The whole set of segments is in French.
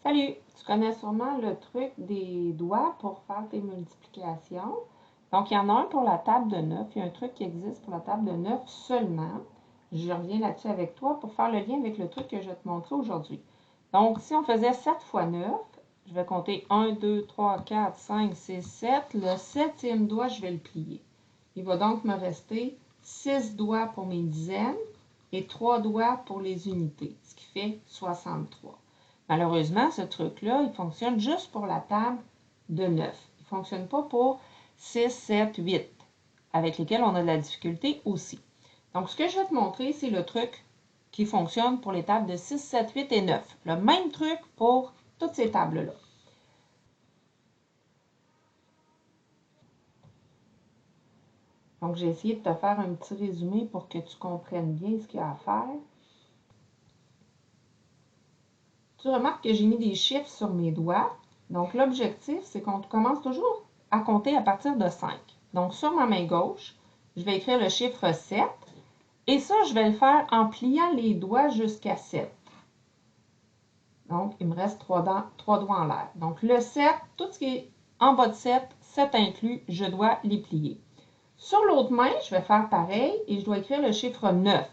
Salut! Tu connais sûrement le truc des doigts pour faire tes multiplications. Donc, il y en a un pour la table de 9. Il y a un truc qui existe pour la table de 9 seulement. Je reviens là-dessus avec toi pour faire le lien avec le truc que je vais te montrer aujourd'hui. Donc, si on faisait 7 fois 9, je vais compter 1, 2, 3, 4, 5, 6, 7. Le 7e doigt, je vais le plier. Il va donc me rester 6 doigts pour mes dizaines et 3 doigts pour les unités, ce qui fait 63. Malheureusement, ce truc-là, il fonctionne juste pour la table de 9. Il ne fonctionne pas pour 6, 7, 8, avec lesquels on a de la difficulté aussi. Donc, ce que je vais te montrer, c'est le truc qui fonctionne pour les tables de 6, 7, 8 et 9. Le même truc pour toutes ces tables-là. Donc, j'ai essayé de te faire un petit résumé pour que tu comprennes bien ce qu'il y a à faire. Tu remarques que j'ai mis des chiffres sur mes doigts. Donc, l'objectif, c'est qu'on commence toujours à compter à partir de 5. Donc, sur ma main gauche, je vais écrire le chiffre 7. Et ça, je vais le faire en pliant les doigts jusqu'à 7. Donc, il me reste 3 doigts en l'air. Donc, le 7, tout ce qui est en bas de 7, 7 inclus, je dois les plier. Sur l'autre main, je vais faire pareil et je dois écrire le chiffre 9.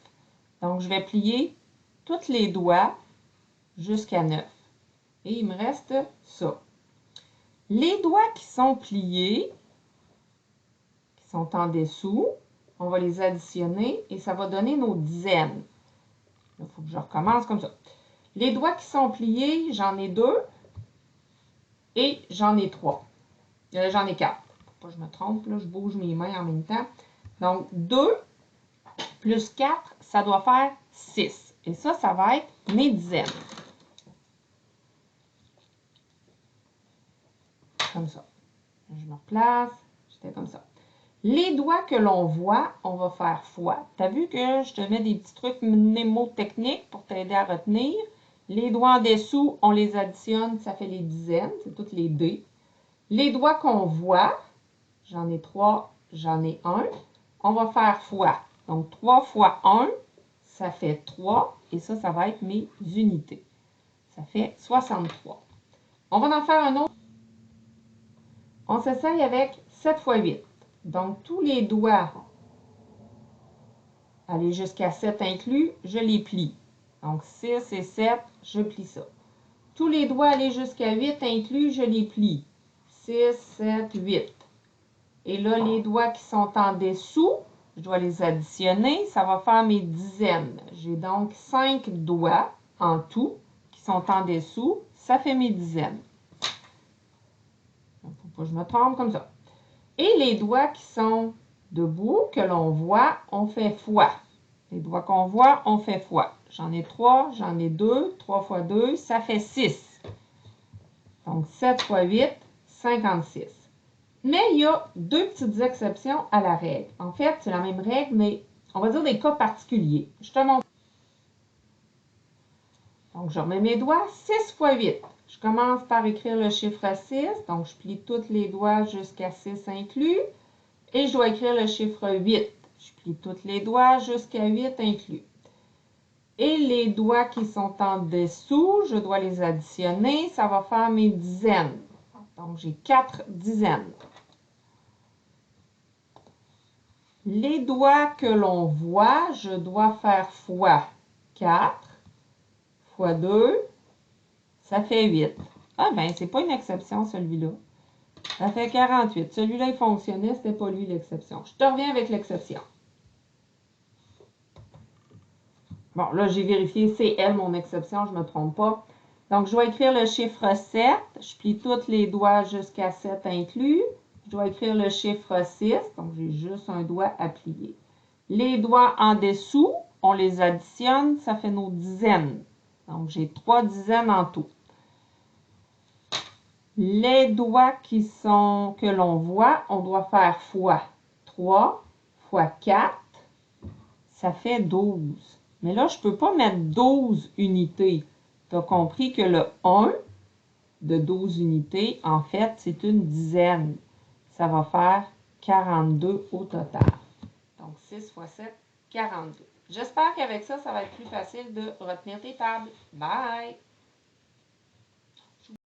Donc, je vais plier tous les doigts jusqu'à 9. Et il me reste ça. Les doigts qui sont pliés, qui sont en dessous, on va les additionner et ça va donner nos dizaines. Il faut que je recommence comme ça. Les doigts qui sont pliés, j'en ai 2 et j'en ai 3. J'en ai 4. Pour pas que je me trompe, là, je bouge mes mains en même temps. Donc, 2 plus 4, ça doit faire 6. Et ça va être mes dizaines. Comme ça. Je me replace. J'étais comme ça. Les doigts que l'on voit, on va faire fois. Tu as vu que je te mets des petits trucs mnémotechniques pour t'aider à retenir. Les doigts en dessous, on les additionne, ça fait les dizaines, c'est toutes les D. Les doigts qu'on voit, j'en ai 3, j'en ai 1, on va faire fois. Donc 3 fois 1, ça fait 3, et ça va être mes unités. Ça fait 63. On va en faire un autre. On s'essaye avec 7 fois 8. Donc, tous les doigts, aller jusqu'à 7 inclus, je les plie. Donc, 6 et 7, je plie ça. Tous les doigts, aller jusqu'à 8 inclus, je les plie. 6, 7, 8. Et là, les doigts qui sont en dessous, je dois les additionner. Ça va faire mes dizaines. J'ai donc 5 doigts en tout qui sont en dessous. Ça fait mes dizaines. Il ne faut pas que je me trompe comme ça. Et les doigts qui sont debout, que l'on voit, on fait fois. Les doigts qu'on voit, on fait fois. J'en ai 3, j'en ai 2. 3 fois 2, ça fait 6. Donc, 7 fois 8, 56. Mais il y a deux petites exceptions à la règle. En fait, c'est la même règle, mais on va dire des cas particuliers. Je te montre. Donc, je remets mes doigts. 6 fois 8. Je commence par écrire le chiffre 6. Donc, je plie tous les doigts jusqu'à 6 inclus. Et je dois écrire le chiffre 8. Je plie tous les doigts jusqu'à 8 inclus. Et les doigts qui sont en dessous, je dois les additionner. Ça va faire mes dizaines. Donc, j'ai 4 dizaines. Les doigts que l'on voit, je dois faire fois 4, fois 2, ça fait 8. Ah ben, c'est pas une exception celui-là. Ça fait 48. Celui-là, il fonctionnait, c'était pas lui l'exception. Je te reviens avec l'exception. Bon, là, j'ai vérifié, c'est elle mon exception, je ne me trompe pas. Donc, je dois écrire le chiffre 7. Je plie tous les doigts jusqu'à 7 inclus. Je dois écrire le chiffre 6. Donc, j'ai juste un doigt à plier. Les doigts en dessous, on les additionne, ça fait nos dizaines. Donc, j'ai 3 dizaines en tout. Les doigts que l'on voit, on doit faire fois 3, fois 4, ça fait 12. Mais là, je ne peux pas mettre 12 unités. Tu as compris que le 1 de 12 unités, en fait, c'est une dizaine. Ça va faire 42 au total. Donc, 6 fois 7, 42. J'espère qu'avec ça, ça va être plus facile de retenir tes tables. Bye!